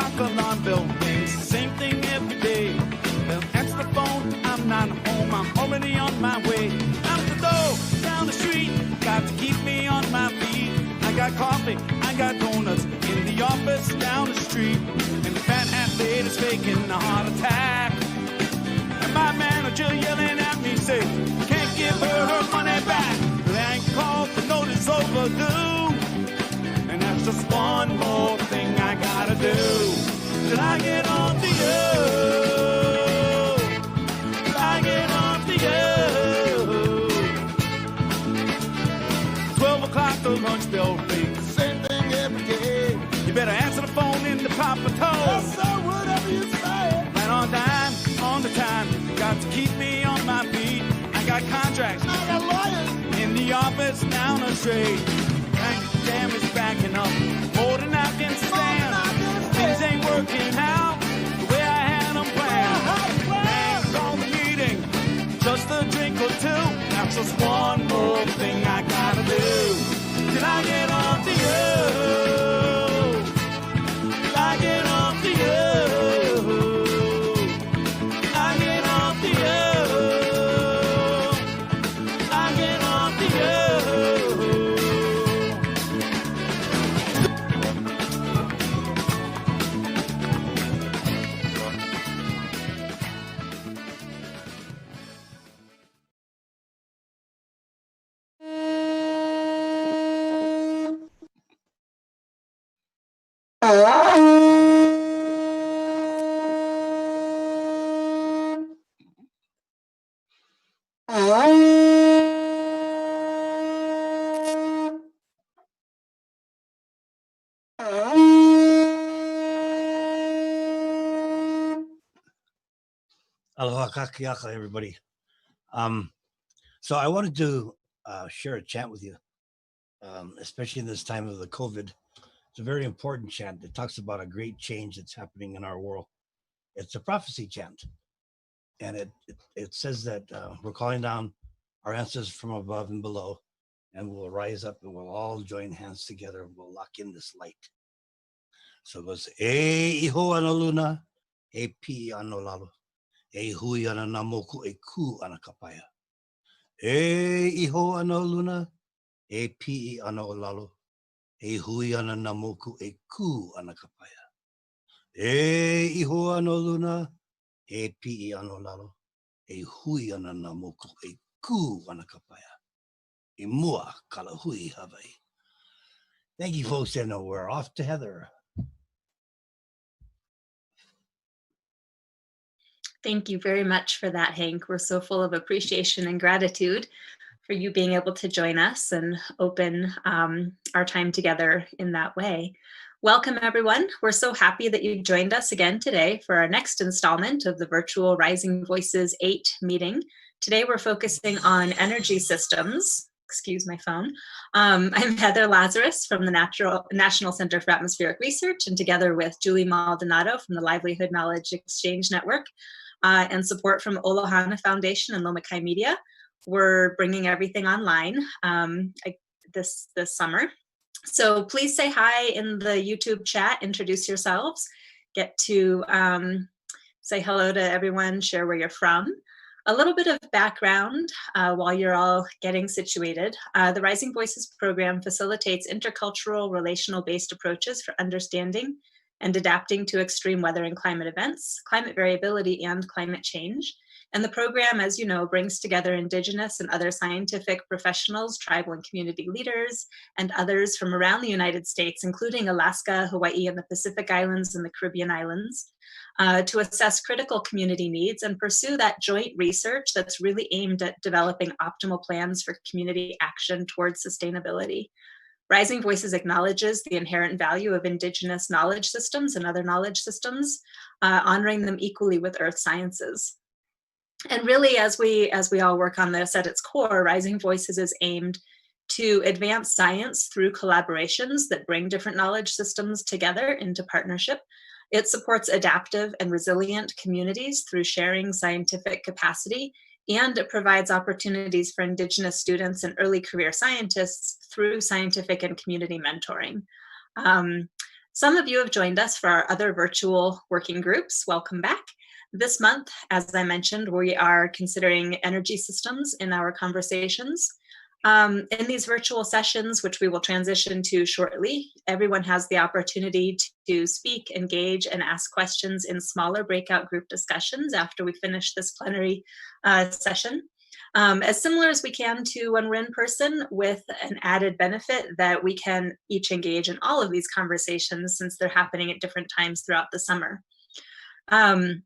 o'clock, alarm bell rings. Same thing every day. Bell answer the phone, I'm not home, I'm already on my way. Out the door, down the street, got to keep me on my feet. I got coffee, I got donuts, in the office down the street. And the fat hat lady's faking a heart attack. And my manager yelling at me, say, can't give her her money back. Bank called, the notice overdue. And that's just one more thing I gotta do till I get on to you. Till I get on to you. 12 o'clock, the lunch bell rings. Same thing every day. You better answer the phone in the proper tone. Yes, sir, whatever you say. Right on time, on the time. Got to keep me on my feet. I got contracts, I got lawyers in the office down the street. Jam is backing up, holding out can stand. Things ain't working out the way I had them planned. Thanks on the meeting, just a drink or two. That's just one more thing I gotta do till I get on to you. Till I get on to you. Till I get on to you. Till I get on to you. Aloha kakiaka, everybody. So I wanted to share a chant with you, especially in this time of the COVID. It's a very important chant. It talks about a great change that's happening in our world. It's a prophecy chant. And it says that we're calling down our ancestors from above and below, and we'll rise up and we'll all join hands together and we'll lock in this light. So it goes, E iho ana luna, e pi ano lalo. E hui ana namoku e ku ana kapaya. E iho ana luna, e pi ana olalo. E hui ana namoku e ku ana kapaya. E iho ana luna, e pi ana olalo. E hui ana namoku e ku ana kapaya. E mua kala hui Hawaii. Thank you, folks. I know we're off to Heather. Thank you very much for that, Hank. We're so full of appreciation and gratitude for you being able to join us and open our time together in that way. Welcome, everyone. We're so happy that you joined us again today for our next installment of the virtual Rising Voices 8 meeting. Today, we're focusing on energy systems. Excuse my phone. I'm Heather Lazarus from the National Center for Atmospheric Research, and together with Julie Maldonado from the Livelihood Knowledge Exchange Network, and support from Olohana Foundation and Lomakai Media, we're bringing everything online this summer. So please say hi in the YouTube chat, introduce yourselves, get to say hello to everyone, share where you're from. A little bit of background while you're all getting situated. The Rising Voices program facilitates intercultural relational-based approaches for understanding and adapting to extreme weather and climate events, climate variability, and climate change. And the program, as you know, brings together Indigenous and other scientific professionals, tribal and community leaders, and others from around the United States, including Alaska, Hawaii, and the Pacific Islands and the Caribbean Islands, to assess critical community needs and pursue that joint research that's really aimed at developing optimal plans for community action towards sustainability. Rising Voices acknowledges the inherent value of Indigenous knowledge systems and other knowledge systems, honoring them equally with earth sciences. And really, as we all work on this at its core, Rising Voices is aimed to advance science through collaborations that bring different knowledge systems together into partnership. It supports adaptive and resilient communities through sharing scientific capacity, and it provides opportunities for Indigenous students and early career scientists through scientific and community mentoring. Some of you have joined us for our other virtual working groups. Welcome back. This month, as I mentioned, we are considering energy systems in our conversations. In these virtual sessions, which we will transition to shortly, everyone has the opportunity to speak, engage, and ask questions in smaller breakout group discussions after we finish this plenary session. As similar as we can to when we're in person, with an added benefit that we can each engage in all of these conversations since they're happening at different times throughout the summer. And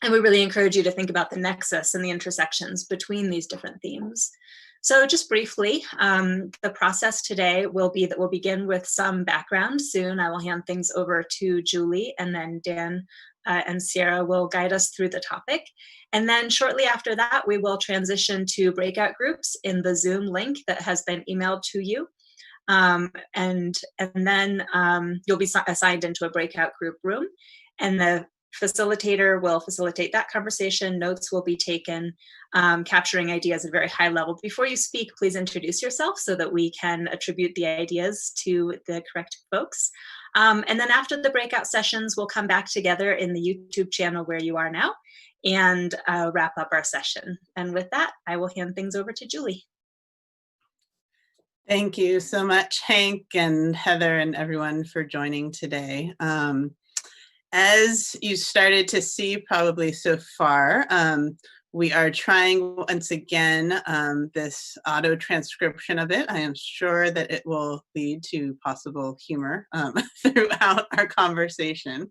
we really encourage you to think about the nexus and the intersections between these different themes. So just briefly, the process today will be that we'll begin with some background. Soon I will hand things over to Julie, and then Dan and Sierra will guide us through the topic. And then shortly after that, we will transition to breakout groups in the Zoom link that has been emailed to you. And then you'll be assigned into a breakout group room, and the facilitator will facilitate that conversation. Notes will be taken, capturing ideas at a very high level. Before you speak, please introduce yourself so that we can attribute the ideas to the correct folks. And then after the breakout sessions, we'll come back together in the YouTube channel where you are now and wrap up our session. And with that, I will hand things over to Julie. Thank you so much, Hank and Heather and everyone for joining today. As you started to see probably so far, we are trying once again this auto transcription of it. I am sure that it will lead to possible humor throughout our conversation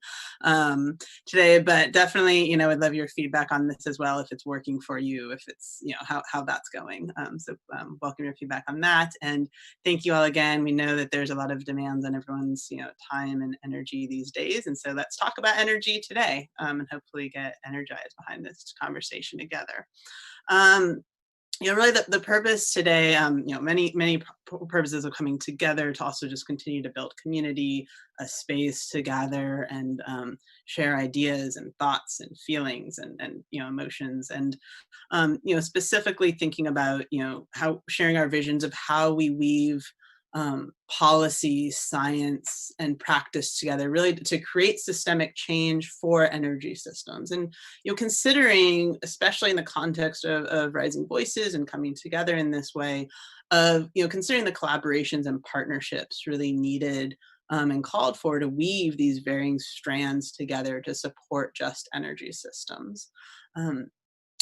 today, but definitely, I'd love your feedback on this as well, if it's working for you, if it's, how that's going. So welcome your feedback on that. And thank you all again. We know that there's a lot of demands on everyone's, time and energy these days. And so let's talk about energy today and hopefully get energized behind this conversation together. Really the purpose today, many purposes of coming together to also just continue to build community, a space to gather and share ideas and thoughts and feelings and emotions, and specifically thinking about how sharing our visions of how we weave policy, science, and practice together, really to create systemic change for energy systems. And considering, especially in the context of rising voices and coming together in this way, of considering the collaborations and partnerships really needed and called for to weave these varying strands together to support just energy systems.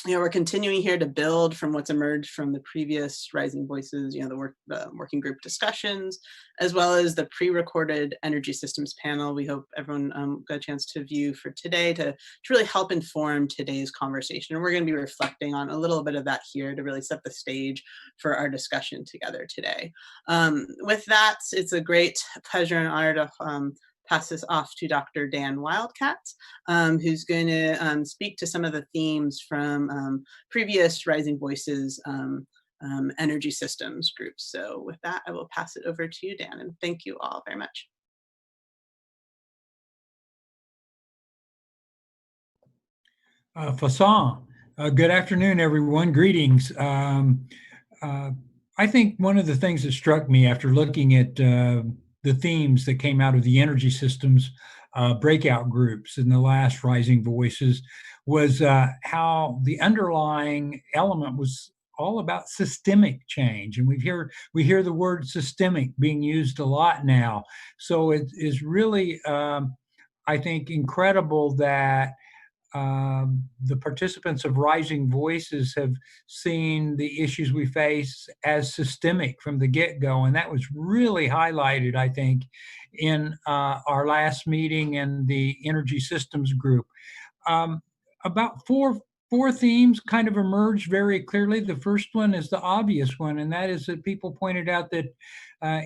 We're continuing here to build from what's emerged from the previous Rising Voices, the working group discussions, as well as the pre-recorded energy systems panel. We hope everyone got a chance to view for today to really help inform today's conversation. And we're going to be reflecting on a little bit of that here to really set the stage for our discussion together today. With that, it's a great pleasure and honor to pass this off to Dr. Dan Wildcat, who's going to speak to some of the themes from previous Rising Voices energy systems groups. So with that, I will pass it over to you, Dan, and thank you all very much. Fasan. Good afternoon, everyone. Greetings. I think one of the things that struck me after looking at the themes that came out of the energy systems breakout groups in the last Rising Voices was how the underlying element was all about systemic change. And we hear the word systemic being used a lot now. So it is really, I think, incredible that the participants of Rising Voices have seen the issues we face as systemic from the get-go. And that was really highlighted, I think, in our last meeting in the Energy Systems Group. About four themes kind of emerged very clearly. The first one is the obvious one, and that is that people pointed out that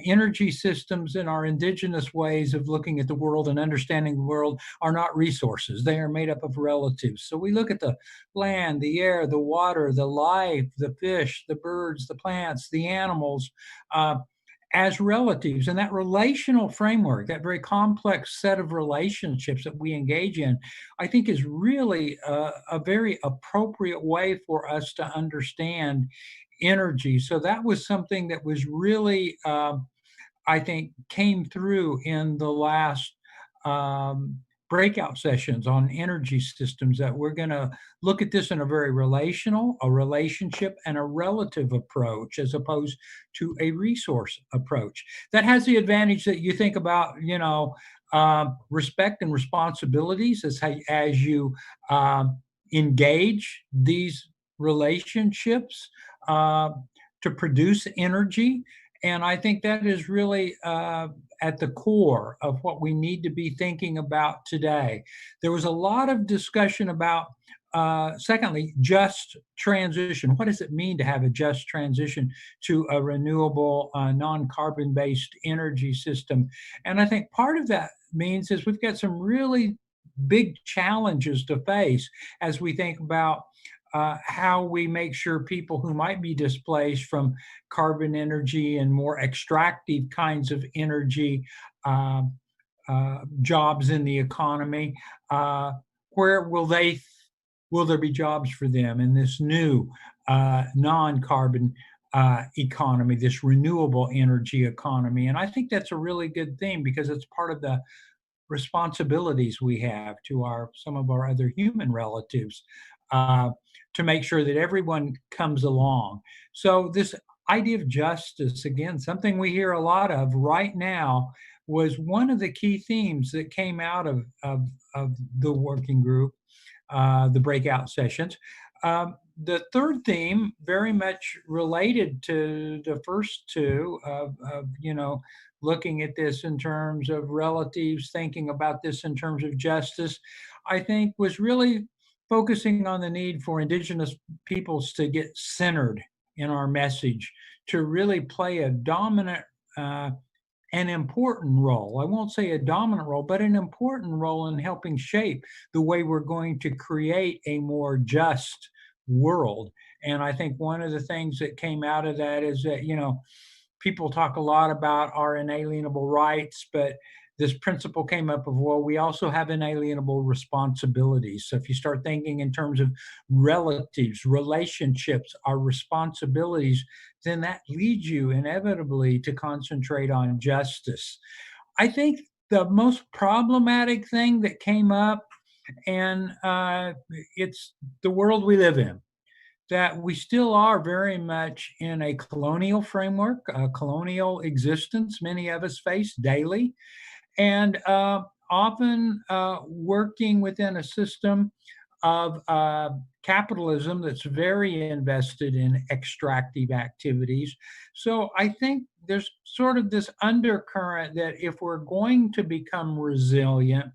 energy systems and our indigenous ways of looking at the world and understanding the world are not resources. They are made up of relatives. So we look at the land, the air, the water, the life, the fish, the birds, the plants, the animals, as relatives. And that relational framework, that very complex set of relationships that we engage in, I think is really a very appropriate way for us to understand energy. So that was something that was really, I think, came through in the last breakout sessions on energy systems that we're going to look at this in a very relational, a relationship, and a relative approach as opposed to a resource approach. That has the advantage that you think about, respect and responsibilities as you engage these relationships to produce energy. And I think that is really at the core of what we need to be thinking about today. There was a lot of discussion about, secondly, just transition. What does it mean to have a just transition to a renewable, non-carbon based energy system? And I think part of that means is we've got some really big challenges to face as we think about how we make sure people who might be displaced from carbon energy and more extractive kinds of energy jobs in the economy, where will there be jobs for them in this new non-carbon economy, this renewable energy economy? And I think that's a really good thing because it's part of the responsibilities we have to some of our other human relatives to make sure that everyone comes along. So this idea of justice, again, something we hear a lot of right now, was one of the key themes that came out of the working group, the breakout sessions. The third theme, very much related to the first two of looking at this in terms of relatives, thinking about this in terms of justice, I think was really focusing on the need for Indigenous peoples to get centered in our message, to really play a dominant an important role. I won't say a dominant role, but an important role in helping shape the way we're going to create a more just world. And I think one of the things that came out of that is that, people talk a lot about our inalienable rights, but this principle came up of, well, we also have inalienable responsibilities. So if you start thinking in terms of relatives, relationships, our responsibilities, then that leads you inevitably to concentrate on justice. I think the most problematic thing that came up, and it's the world we live in, that we still are very much in a colonial framework, a colonial existence many of us face daily, and often working within a system of capitalism that's very invested in extractive activities. So I think there's sort of this undercurrent that if we're going to become resilient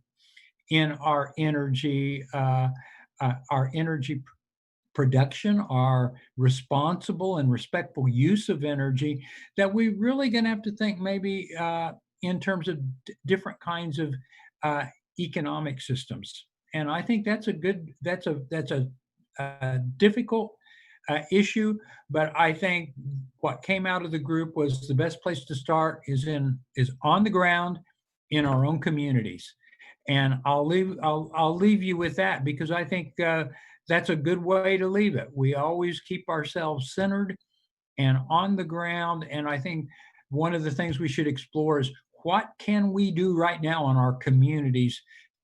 in our energy production, our responsible and respectful use of energy, that we're really going to have to think maybe in terms of different kinds of economic systems. And I think that's a difficult issue, but I think what came out of the group was the best place to start is on the ground in our own communities. And I'll leave you with that, because I think that's a good way to leave it. We always keep ourselves centered and on the ground. And I think one of the things we should explore is what can we do right now in our communities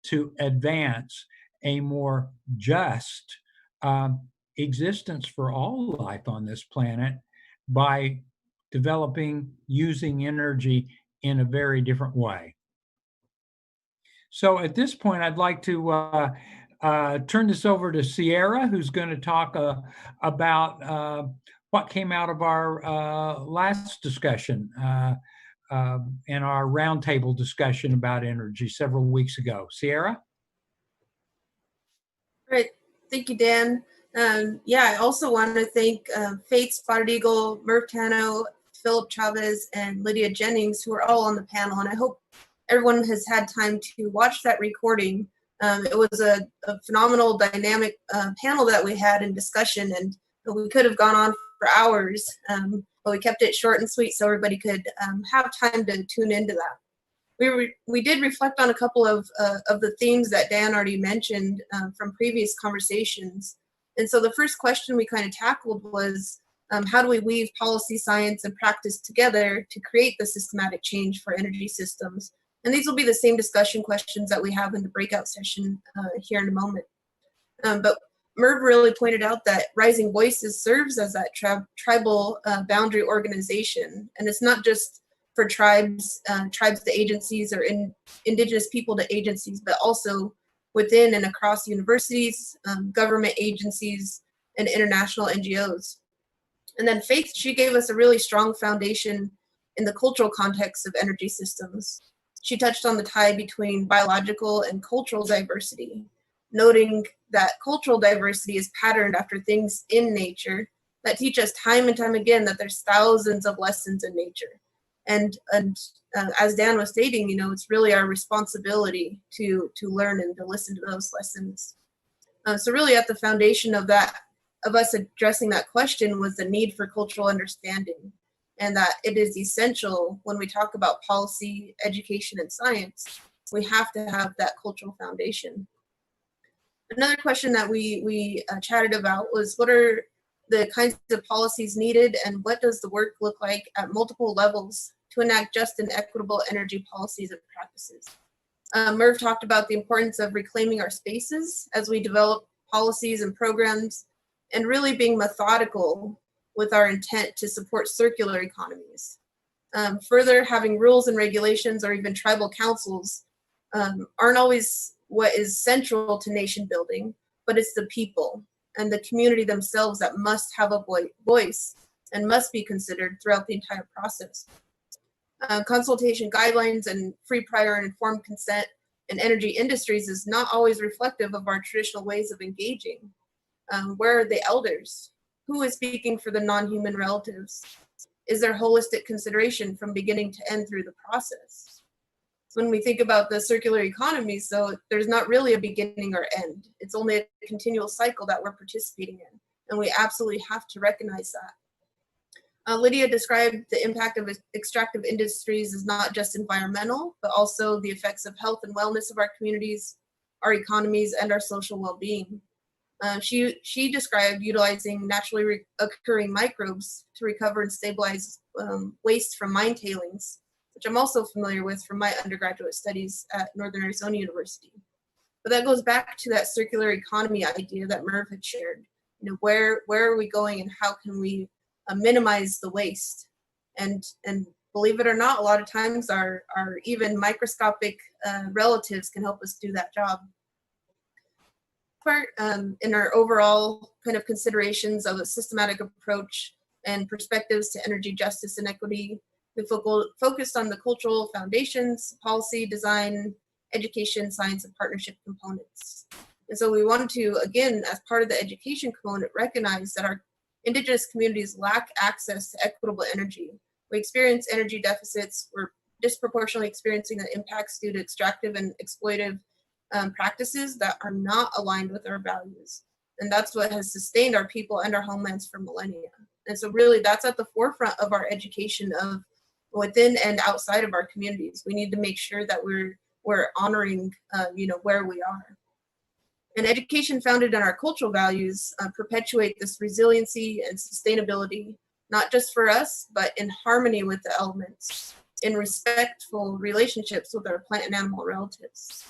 to advance a more just existence for all life on this planet by using energy in a very different way. So at this point, I'd like to turn this over to Sierra, who's going to talk about what came out of our last discussion and our roundtable discussion about energy several weeks ago. Sierra? Great. Thank you, Dan. I also want to thank Faith Spotted Eagle, Murph Tano, Philip Chavez, and Lydia Jennings, who are all on the panel. And I hope everyone has had time to watch that recording. It was a phenomenal, dynamic panel that we had in discussion, and we could have gone on for hours, but we kept it short and sweet so everybody could have time to tune into that. We did reflect on a couple of the themes that Dan already mentioned from previous conversations. And so the first question we kind of tackled was, how do we weave policy, science, and practice together to create the systematic change for energy systems And these will be the same discussion questions that we have in the breakout session here in a moment. But Merv really pointed out that Rising Voices serves as that tribal boundary organization. And it's not just for tribes to agencies or indigenous people to agencies, but also within and across universities, government agencies, and international NGOs. And then Faith, she gave us a really strong foundation in the cultural context of energy systems. She touched on the tie between biological and cultural diversity, noting that cultural diversity is patterned after things in nature that teach us time and time again that there's thousands of lessons in nature. And as Dan was stating, you know, it's really our responsibility to learn and to listen to those lessons. So really at the foundation of that, of us addressing that question was the need for cultural understanding, and that it is essential when we talk about policy, education, and science, we have to have that cultural foundation. Another question that we chatted about was what are the kinds of policies needed and what does the work look like at multiple levels to enact just and equitable energy policies and practices. Merv talked about the importance of reclaiming our spaces as we develop policies and programs and really being methodical with our intent to support circular economies. Further, having rules and regulations or even tribal councils aren't always what is central to nation building, but it's the people and the community themselves that must have a voice and must be considered throughout the entire process. Consultation guidelines and free, prior, and informed consent in energy industries is not always reflective of our traditional ways of engaging. Where are the elders? Who is speaking for the non-human relatives? Is there holistic consideration from beginning to end through the process? When we think about the circular economy, so there's not really a beginning or end. It's only a continual cycle that we're participating in, and we absolutely have to recognize that. Lydia described the impact of extractive industries as not just environmental, but also the effects of health and wellness of our communities, our economies, and our social well-being. She described utilizing naturally occurring microbes to recover and stabilize waste from mine tailings, which I'm also familiar with from my undergraduate studies at Northern Arizona University. But that goes back to that circular economy idea that Merv had shared. You know, where are we going and how can we minimize the waste? And believe it or not, a lot of times our even microscopic relatives can help us do that job. Part in our overall kind of considerations of a systematic approach and perspectives to energy justice and equity, we focused on the cultural foundations, policy, design, education, science, and partnership components. And so we wanted to, again, as part of the education component, recognize that our Indigenous communities lack access to equitable energy. We experience energy deficits. We're disproportionately experiencing the impacts due to extractive and exploitive practices that are not aligned with our values. And that's what has sustained our people and our homelands for millennia. And so really that's at the forefront of our education of within and outside of our communities. We need to make sure that we're honoring where we are. And education founded on our cultural values perpetuate this resiliency and sustainability, not just for us, but in harmony with the elements, in respectful relationships with our plant and animal relatives.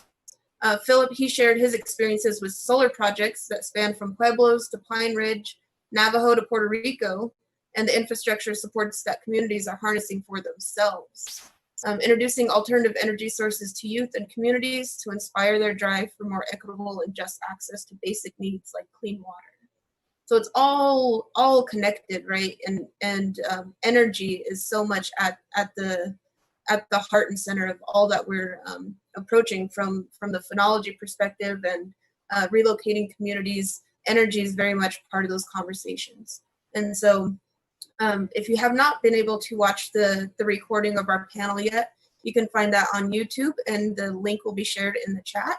Philip, he shared his experiences with solar projects that span from Pueblos to Pine Ridge, Navajo to Puerto Rico, and the infrastructure supports that communities are harnessing for themselves. Introducing alternative energy sources to youth and communities to inspire their drive for more equitable and just access to basic needs like clean water. So it's all connected, right? And energy is so much at the heart and center of all that we're approaching from the phenology perspective and relocating communities. Energy is very much part of those conversations. And so if you have not been able to watch the recording of our panel yet, you can find that on YouTube and the link will be shared in the chat.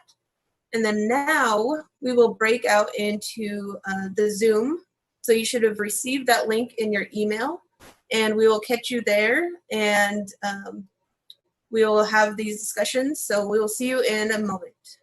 And then now we will break out into the Zoom. So you should have received that link in your email and we will catch you there and we will have these discussions. So we will see you in a moment.